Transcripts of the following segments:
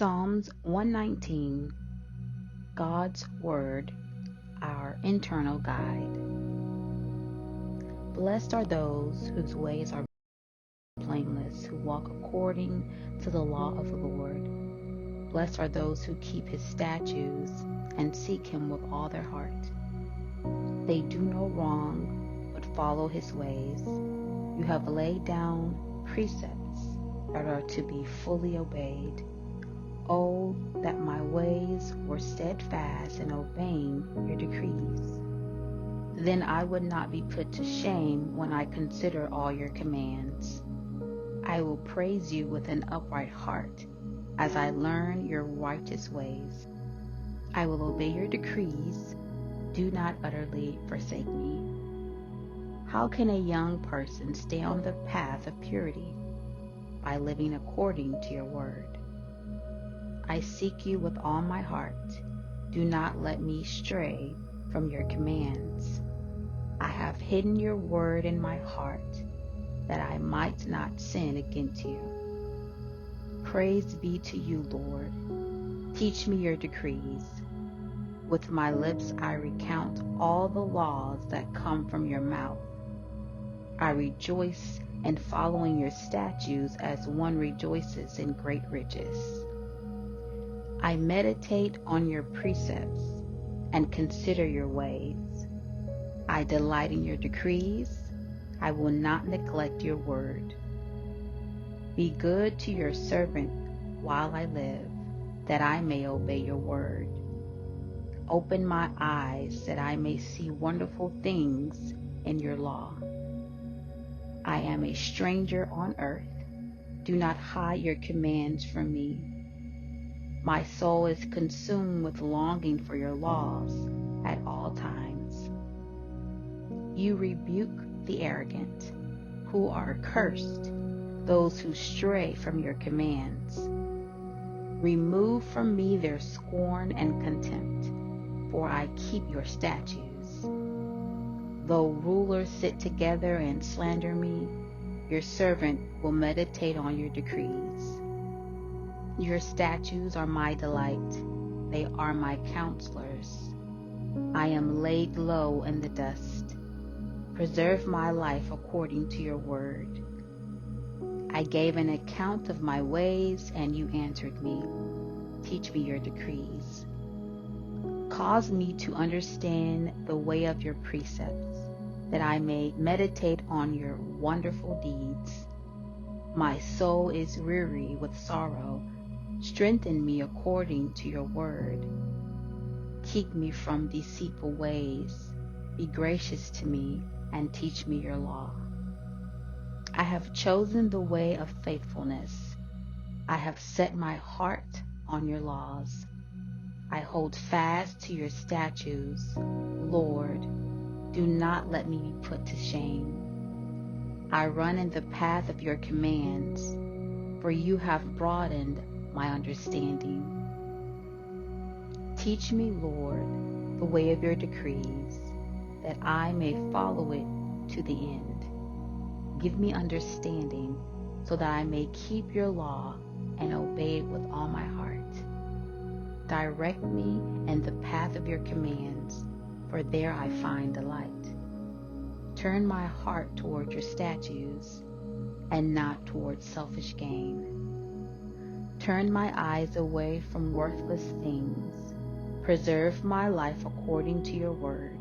Psalms 119, God's Word, our internal guide. Blessed are those whose ways are blameless, who walk according to the law of the Lord. Blessed are those who keep his statutes and seek him with all their heart. They do no wrong, but follow his ways. You have laid down precepts that are to be fully obeyed. Oh, that my ways were steadfast in obeying your decrees. Then I would not be put to shame when I consider all your commands. I will praise you with an upright heart as I learn your righteous ways. I will obey your decrees. Do not utterly forsake me. How can a young person stay on the path of purity? By living according to your word. I seek you with all my heart. Do not let me stray from your commands. I have hidden your word in my heart, that I might not sin against you. Praise be to you, Lord. Teach me your decrees. With my lips I recount all the laws that come from your mouth. I rejoice in following your statutes as one rejoices in great riches. I meditate on your precepts and consider your ways. I delight in your decrees. I will not neglect your word. Be good to your servant while I live, that I may obey your word. Open my eyes that I may see wonderful things in your law. I am a stranger on earth. Do not hide your commands from me. My soul is consumed with longing for your laws at all times. You rebuke the arrogant, who are cursed, those who stray from your commands. Remove from me their scorn and contempt, for I keep your statutes. Though rulers sit together and slander me, your servant will meditate on your decrees. Your statutes are my delight. They are my counselors. I am laid low in the dust. Preserve my life according to your word. I gave an account of my ways, and you answered me. Teach me your decrees. Cause me to understand the way of your precepts, that I may meditate on your wonderful deeds. My soul is weary with sorrow. Strengthen me according to your word. Keep me from deceitful ways. Be gracious to me and teach me your law. I have chosen the way of faithfulness. I have set my heart on your laws. I hold fast to your statutes. Lord, do not let me be put to shame. I run in the path of your commands, for you have broadened my understanding. Teach me, Lord, the way of your decrees, that I may follow it to the end. Give me understanding, so that I may keep your law and obey it with all my heart. Direct me in the path of your commands, for there I find delight. Turn my heart toward your statutes, and not toward selfish gain. Turn my eyes away from worthless things. Preserve my life according to your word.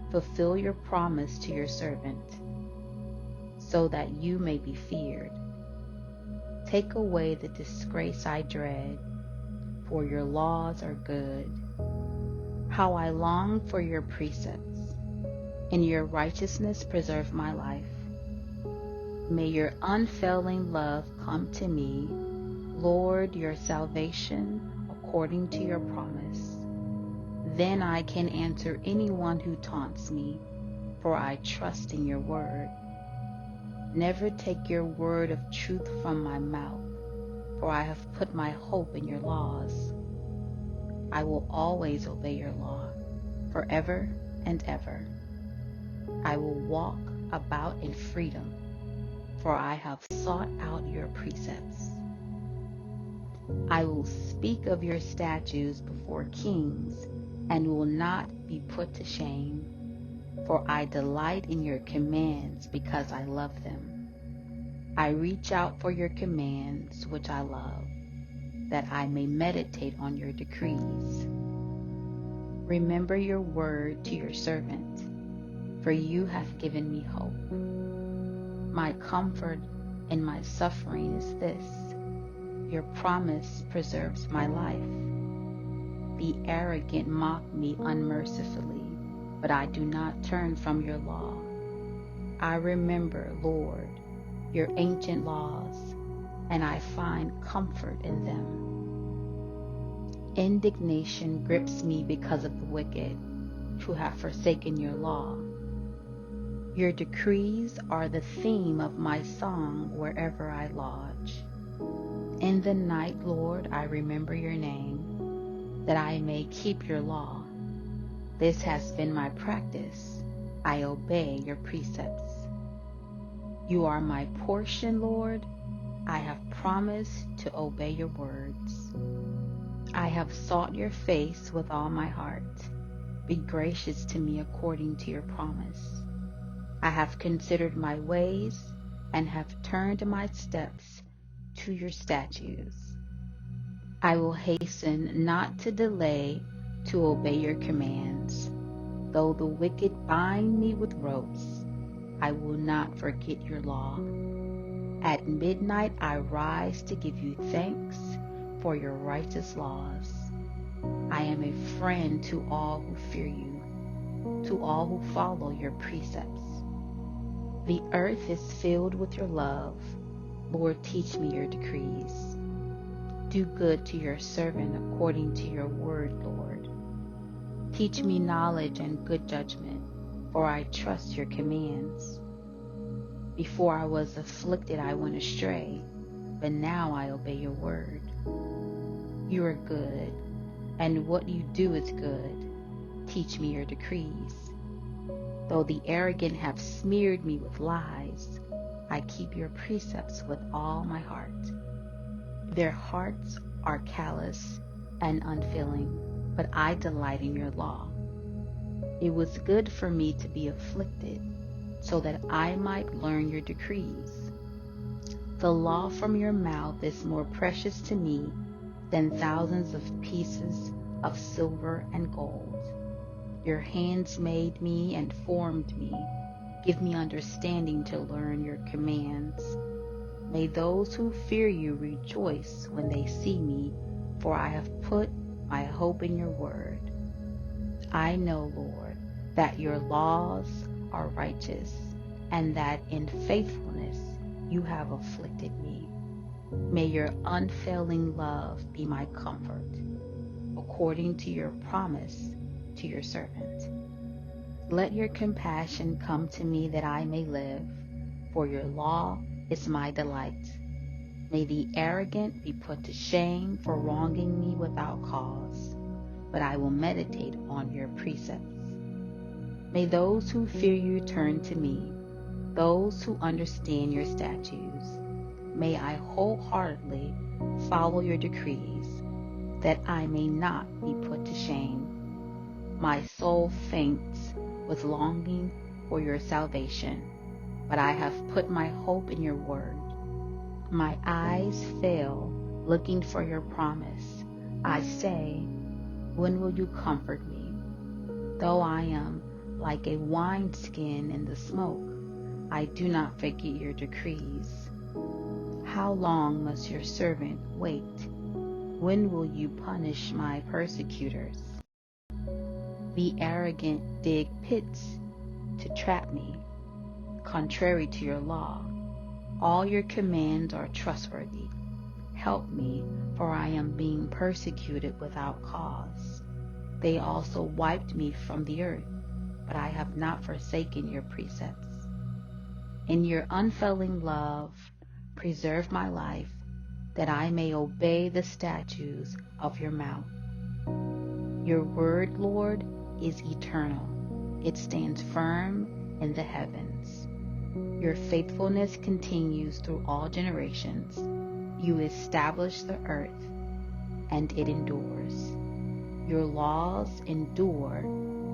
Fulfill your promise to your servant, so that you may be feared. Take away the disgrace I dread, for your laws are good. How I long for your precepts. In your righteousness preserve my life. May your unfailing love come to me, Lord, your salvation according to your promise. Then I can answer anyone who taunts me, for I trust in your word. Never take your word of truth from my mouth, for I have put my hope in your laws. I will always obey your law, forever and ever. I will walk about in freedom, for I have sought out your precepts. I will speak of your statutes before kings and will not be put to shame, for I delight in your commands because I love them. I reach out for your commands, which I love, that I may meditate on your decrees. Remember your word to your servant, for you have given me hope. My comfort in my suffering is this: your promise preserves my life. The arrogant mock me unmercifully, but I do not turn from your law. I remember, Lord, your ancient laws, and I find comfort in them. Indignation grips me because of the wicked, who have forsaken your law. Your decrees are the theme of my song wherever I lodge. In the night, Lord, I remember your name, that I may keep your law. This has been my practice. I obey your precepts. You are my portion, Lord. I have promised to obey your words. I have sought your face with all my heart. Be gracious to me according to your promise. I have considered my ways and have turned my steps to your statutes. I will hasten not to delay to obey your commands. Though the wicked bind me with ropes, I will not forget your law. At midnight I rise to give you thanks for your righteous laws. I am a friend to all who fear you, to all who follow your precepts. The earth is filled with your love. Lord, teach me your decrees. Do good to your servant according to your word, Lord. Teach me knowledge and good judgment, for I trust your commands. Before I was afflicted, I went astray, but now I obey your word. You are good, and what you do is good. Teach me your decrees. Though the arrogant have smeared me with lies, I keep your precepts with all my heart. Their hearts are callous and unfeeling, but I delight in your law. It was good for me to be afflicted, so that I might learn your decrees. The law from your mouth is more precious to me than thousands of pieces of silver and gold. Your hands made me and formed me. Give me understanding to learn your commands. May those who fear you rejoice when they see me, for I have put my hope in your word. I know, Lord, that your laws are righteous, and that in faithfulness you have afflicted me. May your unfailing love be my comfort, according to your promise to your servant. Let your compassion come to me that I may live, for your law is my delight. May the arrogant be put to shame for wronging me without cause, but I will meditate on your precepts. May those who fear you turn to me, those who understand your statutes. May I wholeheartedly follow your decrees, that I may not be put to shame. My soul faints with longing for your salvation, but I have put my hope in your word. My eyes fail looking for your promise. I say, when will you comfort me? Though I am like a wineskin in the smoke, I do not forget your decrees. How long must your servant wait? When will you punish my persecutors? The arrogant dig pits to trap me, contrary to your law. All your commands are trustworthy. Help me, for I am being persecuted without cause. They also wiped me from the earth, but I have not forsaken your precepts. In your unfailing love, preserve my life, that I may obey the statutes of your mouth. Your word, Lord, is eternal. It stands firm in the heavens. Your faithfulness continues through all generations. You establish the earth. and it endures. Your laws endure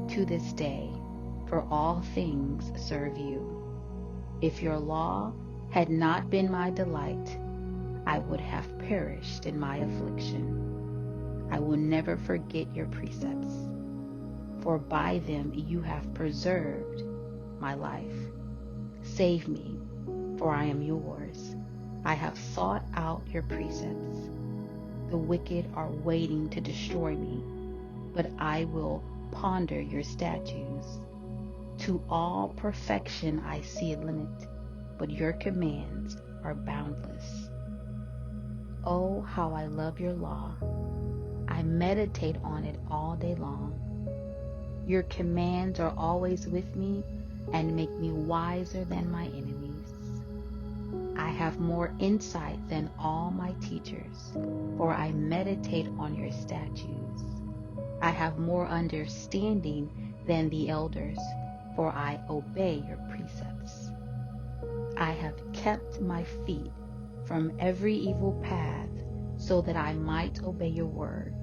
to this day, for all things serve you. If your law had not been my delight, I would have perished in my affliction. I will never forget your precepts, for by them you have preserved my life. Save me, for I am yours. I have sought out your precepts. The wicked are waiting to destroy me, but I will ponder your statutes. To all perfection I see a limit, but your commands are boundless. Oh, how I love your law. I meditate on it all day long. Your commands are always with me and make me wiser than my enemies. I have more insight than all my teachers, for I meditate on your statutes. I have more understanding than the elders, for I obey your precepts. I have kept my feet from every evil path, so that I might obey your word.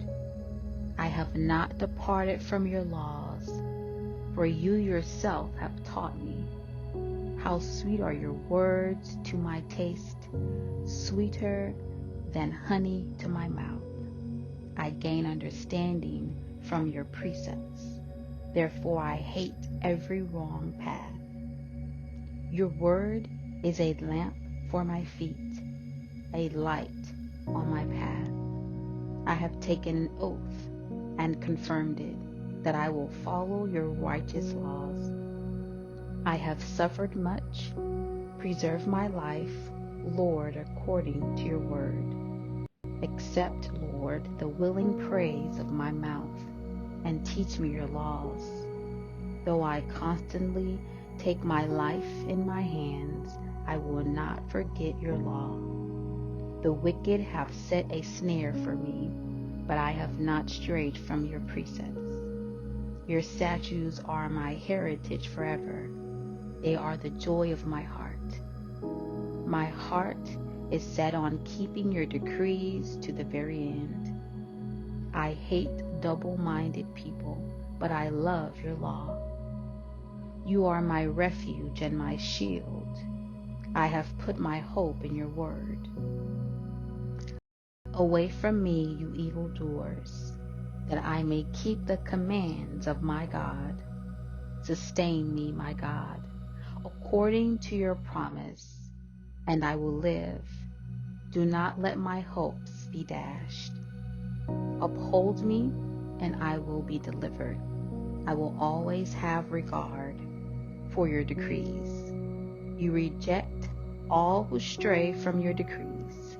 I have not departed from your laws, for you yourself have taught me. How sweet are your words to my taste, sweeter than honey to my mouth. I gain understanding from your precepts. Therefore I hate every wrong path. Your word is a lamp for my feet, a light on my path. I have taken an oath and confirmed it, that I will follow your righteous laws. I have suffered much. Preserve my life, Lord, according to your word. Accept, Lord, the willing praise of my mouth, and teach me your laws. Though I constantly take my life in my hands, I will not forget your law. The wicked have set a snare for me, but I have not strayed from your precepts. Your statutes are my heritage forever. They are the joy of my heart. My heart is set on keeping your decrees to the very end. I hate double-minded people, but I love your law. You are my refuge and my shield. I have put my hope in your word. Away from me, you evildoers, that I may keep the commands of my God. Sustain me, my God, according to your promise, and I will live. Do not let my hopes be dashed. Uphold me, and I will be delivered. I will always have regard for your decrees. You reject all who stray from your decrees,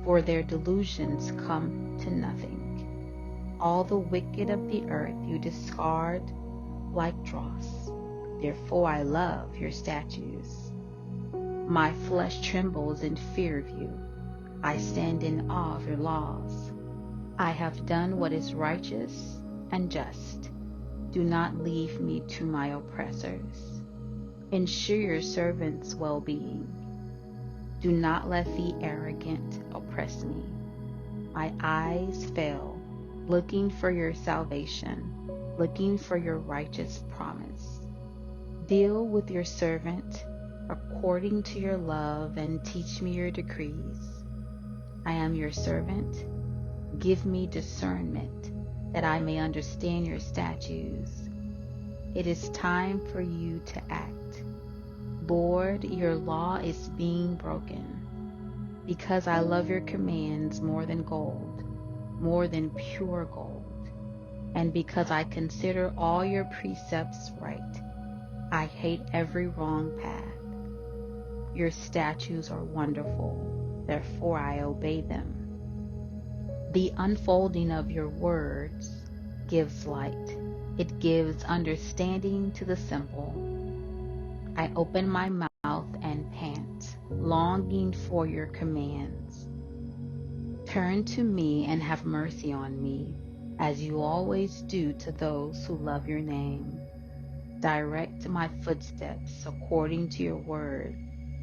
for their delusions come to nothing. All the wicked of the earth you discard like dross. Therefore I love your statutes. My flesh trembles in fear of you. I stand in awe of your laws. I have done what is righteous and just. Do not leave me to my oppressors. Ensure your servant's well-being. Do not let the arrogant oppress me. My eyes fail, looking for your salvation, looking for your righteous promise. Deal with your servant according to your love, and teach me your decrees. I am your servant. Give me discernment, that I may understand your statutes. It is time for you to act. Lord, your law is being broken, because I love your commands more than gold, more than pure gold. And because I consider all your precepts right, I hate every wrong path. Your statutes are wonderful, therefore I obey them. The unfolding of your words gives light. It gives understanding to the simple. I open my mouth and pant, longing for your commands. Turn to me and have mercy on me, as you always do to those who love your name. Direct my footsteps according to your word.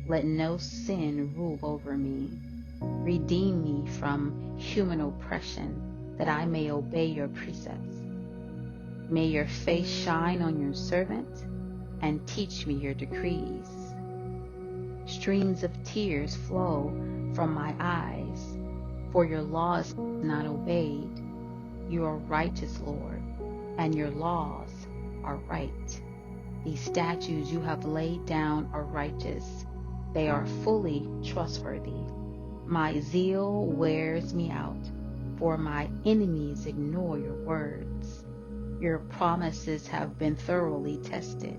Let no sin rule over me. Redeem me from human oppression, that I may obey your precepts. May your face shine on your servant, and teach me your decrees. Streams of tears flow from my eyes, for your law is not obeyed. You are righteous, Lord, and your laws are right. These statutes you have laid down are righteous. They are fully trustworthy. My zeal wears me out, for my enemies ignore your words. Your promises have been thoroughly tested,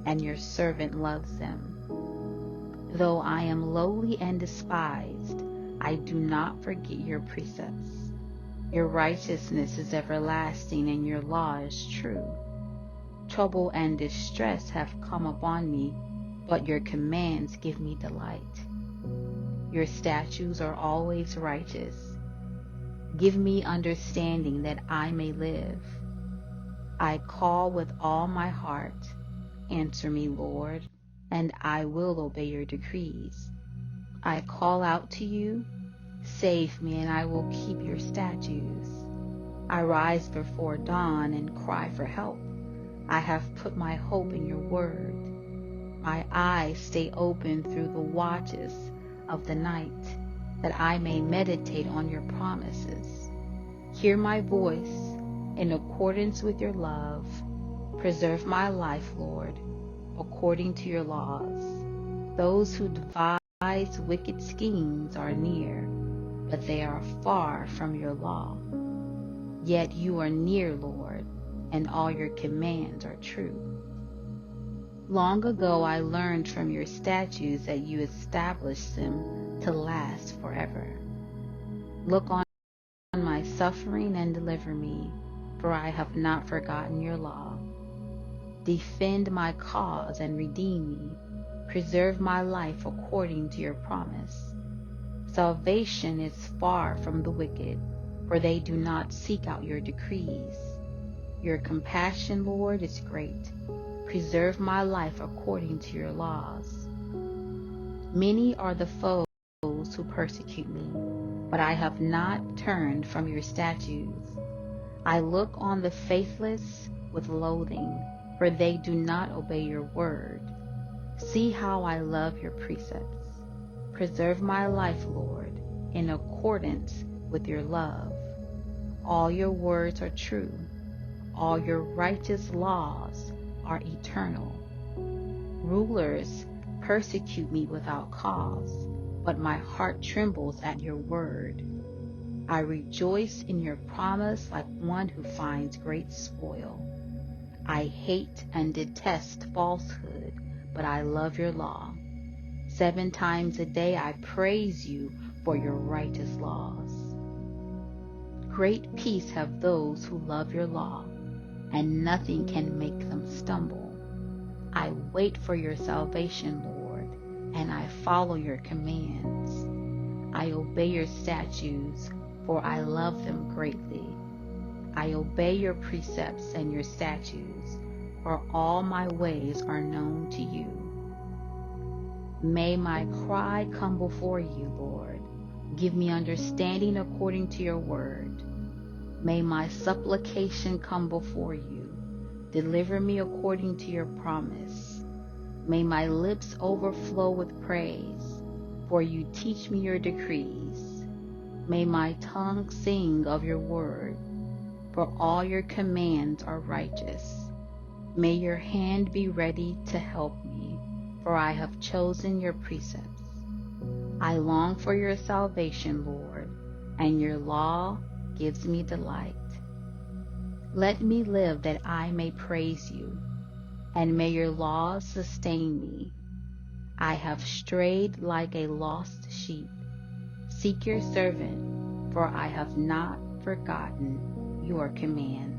and your servant loves them. Though I am lowly and despised, I do not forget your precepts. Your righteousness is everlasting, and your law is true. Trouble and distress have come upon me, but your commands give me delight. Your statutes are always righteous. Give me understanding that I may live. I call with all my heart. Answer me, Lord, and I will obey your decrees. I call out to you. Save me, and I will keep your statutes. I rise before dawn and cry for help. I have put my hope in your word. My eyes stay open through the watches of the night, that I may meditate on your promises. Hear my voice in accordance with your love. Preserve my life, Lord, according to your laws. Those who devise wicked schemes are near, but they are far from your law. Yet you are near, Lord, and all your commands are true. Long ago I learned from your statutes that you established them to last forever. Look on my suffering and deliver me, for I have not forgotten your law. Defend my cause and redeem me. Preserve my life according to your promise. Salvation is far from the wicked, for they do not seek out your decrees. Your compassion, Lord, is great. Preserve my life according to your laws. Many are the foes who persecute me, but I have not turned from your statutes. I look on the faithless with loathing, for they do not obey your word. See how I love your precepts. Preserve my life, Lord, in accordance with your love. All your words are true. All your righteous laws are eternal. Rulers persecute me without cause, but my heart trembles at your word. I rejoice in your promise like one who finds great spoil. I hate and detest falsehood, but I love your law. 7 times a day I praise you for your righteous laws. Great peace have those who love your law, and nothing can make them stumble. I wait for your salvation, Lord, and I follow your commands. I obey your statutes, for I love them greatly. I obey your precepts and your statutes, for all my ways are known to you. May my cry come before you, Lord. Give me understanding according to your word. May my supplication come before you. Deliver me according to your promise. May my lips overflow with praise, for you teach me your decrees. May my tongue sing of your word, for all your commands are righteous. May your hand be ready to help me, for I have chosen your precepts. I long for your salvation, Lord, and your law gives me delight. Let me live that I may praise you, and may your laws sustain me. I have strayed like a lost sheep. Seek your servant, for I have not forgotten your commands.